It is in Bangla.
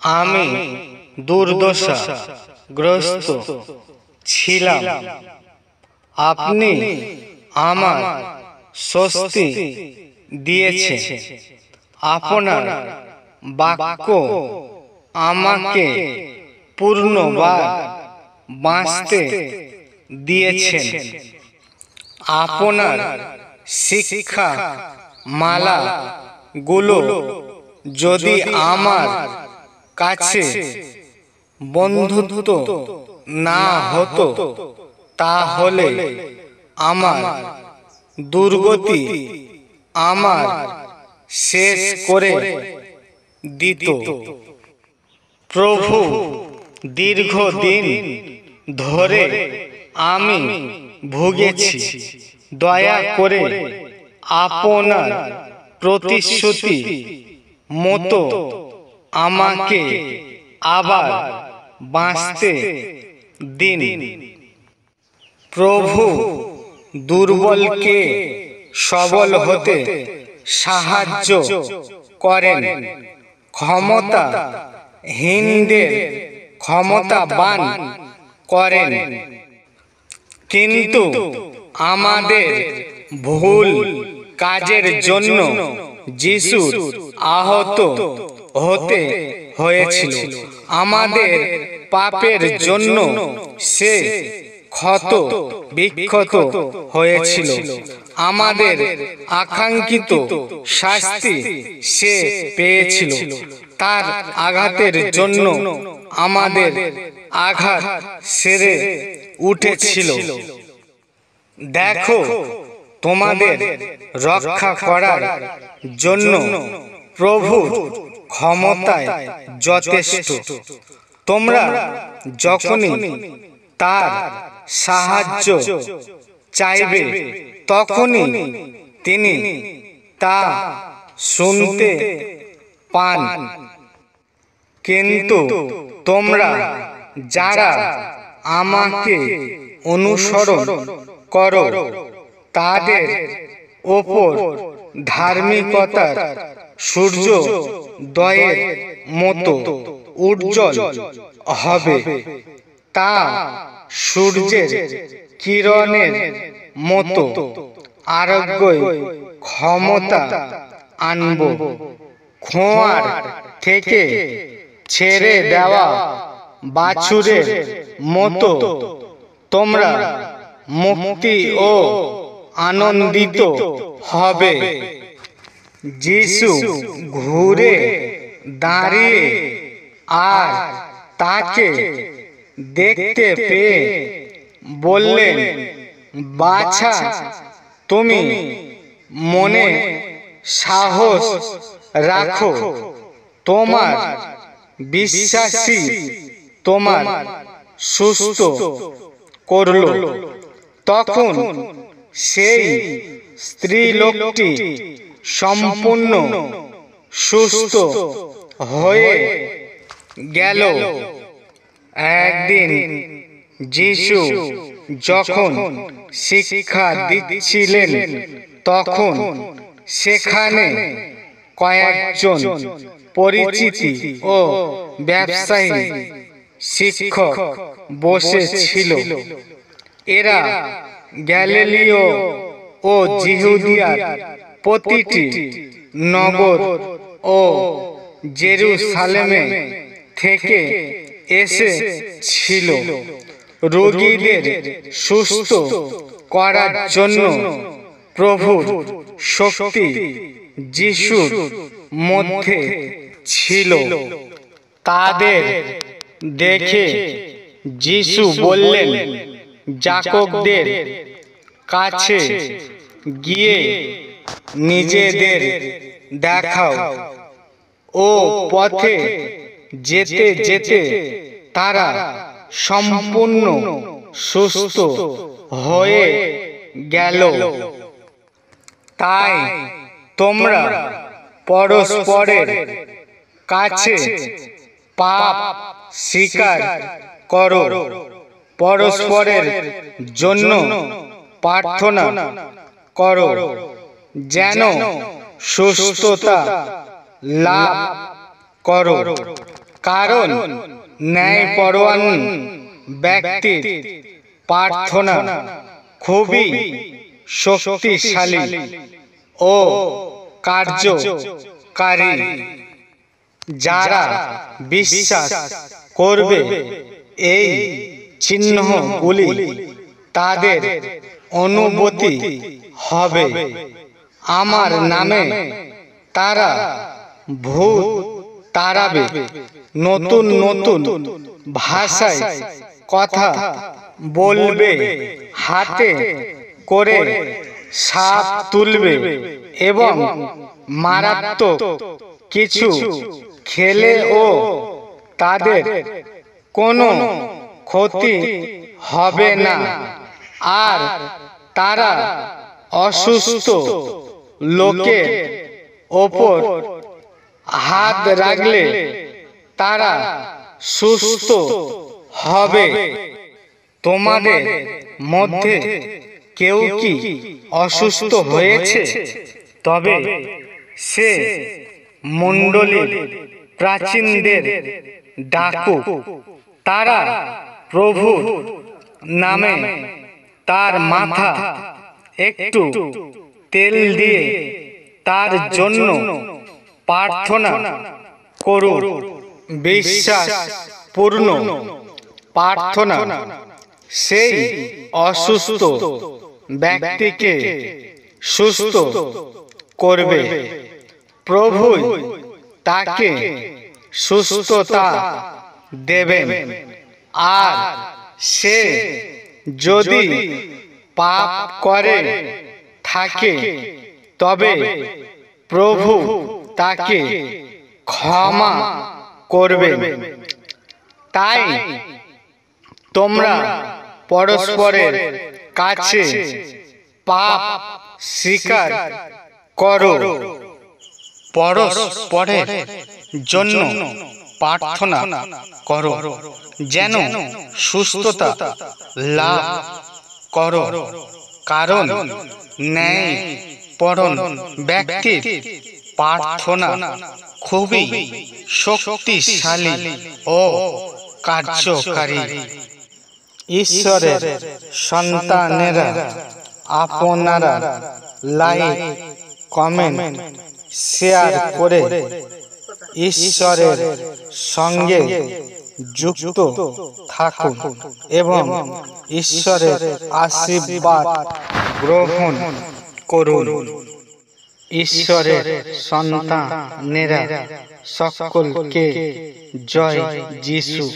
আমি দুর্দশাগ্রস্ত ছিলাম, আপনি আমার স্বস্তি দিয়েছেন। আপনার বাক্য আমাকে পূর্ণবার বাঁচতে দিয়েছেন। আপনার শিক্ষা মালাগুলো যদি আমার কাছে বন্ধুত্ব না হতো, তাহলে আমার দুর্গতি আমার শেষ করে দিত। প্রভু, দীর্ঘদিন ধরে আমি ভুগেছি। দয়া করে আপনার প্রতিশ্রুতি মতো আমাকে আবার বাঁচতে দিন। প্রভু, দুর্বলকে সবল হতে সাহায্য করেন, ক্ষমতাহীনদের ক্ষমতাবান করেন। কিন্তু আমাদের ভুল কাজের জন্য যিশুর আহত হতে হয়েছিল। আমাদের পাপের জন্য সে ক্ষত বিক্ষত হয়েছিল। আমাদের আকাঙ্ক্ষিত শাস্তি সে পেয়েছিল। তার আঘাতের জন্য আমাদের আঘাত সেরে উঠেছিল। দেখো, তোমাদের রক্ষা করার জন্য প্রভুর ক্ষমতায় যথেষ্ট। তোমরা যখনই তার সাহায্য চাইবে, তখনই তিনি তা শুনতে পান। কিন্তু তোমরা যারা আমাকে অনুসরণ করো, তাদের ওপর ধার্মিকতার সূর্যোদয়ের মতো উজ্জ্বল হবে। তা সূর্যের কিরণের মতো আরোগ্যই ক্ষমতা আনব। খোঁয়ার থেকে ছেড়ে দেওয়া বাছুরের মতো তোমরা মুক্তি ও আনন্দিত হবে। যিশু ঘুরে দাঁড়িয়ে আর তাকে দেখতে পেয়ে বললেন, বাছা, তুমি মনে সাহস রাখো, তোমার বিশ্বাসই তোমার সুস্থ করল। তখন সেই স্ত্রীলোকটি সম্পূর্ণ সুস্থ হয়ে গেল। একদিন যিশু যখন শিক্ষা দিচ্ছিলেন, তখন সেখানে কয়েকজন পরিচিত ও ব্যবসায়ী শিক্ষক বসেছিল। এরা গ্যালিলীয় ও যিহুদিয়ার প্রতিটি নগর ও জেরুসালেমে থেকে এসেছিল রোগীদের সুস্থ করার জন্য। প্রভুর শক্তি যিশুর মধ্যে ছিল। তাদের দেখে যিশু বললেন, যাজকদের কাছে গিয়ে নিজেদের দেখাও। ও পথে যেতে যেতে তারা সম্পূর্ণ সুস্থ হয়ে গেল। তাই তোমরা পরস্পরের কাছে পাপ স্বীকার করো, পরস্পরের জন্য প্রার্থনা করো, যেন সুস্থতা লাভ করো। কারণ ন্যায়পরায়ণ ব্যক্তির প্রার্থনা খুবই শক্তিশালী ও কার্যকারী। যারা বিশ্বাস করবে এই চিহ্নগুলি তাদের অনুভূতি হবে আমার নামে তারা ভূত তাড়াবে, নতুন নতুন ভাষায় কথা বলবে, হাতে করে সাপ তুলবে এবং মারাত্মক কিছু খেলেও তাদের কোনো ক্ষতি হবে না। আর তারা অসুস্থ লোকের ওপর হাত রাখলে তারা সুস্থ হবে। তোমাদের মধ্যে কেউ কি অসুস্থ হয়েছে? তবে সে মণ্ডলীর প্রাচীনদের ডাকুক, তারা প্রভুর নামে তার মাথা একটু তেল দিয়ে তার জন্য প্রার্থনা করুন। বিশ্বাসপূর্ণ প্রার্থনা সেই অসুস্থ ব্যক্তিকে সুস্থ করবে। প্রভু তাকে সুস্থতা দেবেন। আর সে যদি পাপ করে থাকে তবে প্রভু তাকে ক্ষমা করবেন। তাই তোমরা পরস্পরের কাছে পাপ স্বীকার করো, পরস্পরের জন্য প্রার্থনা করো যেন সুস্থতা লাভ করো। কারণ ন্যায়পরায়ণ ব্যক্তির প্রার্থনা খুবই শক্তিশালী ও কার্যকারী। ঈশ্বরের সন্তানেরা, আপনারা লাইক, কমেন্ট, শেয়ার করে ঈশ্বরের সঙ্গে যুক্ত থাকুন এবং ঈশ্বরের আশীর্বাদ গ্রহণ করুন। ঈশ্বরের সন্তানেরা সকলকে জয় যিশু।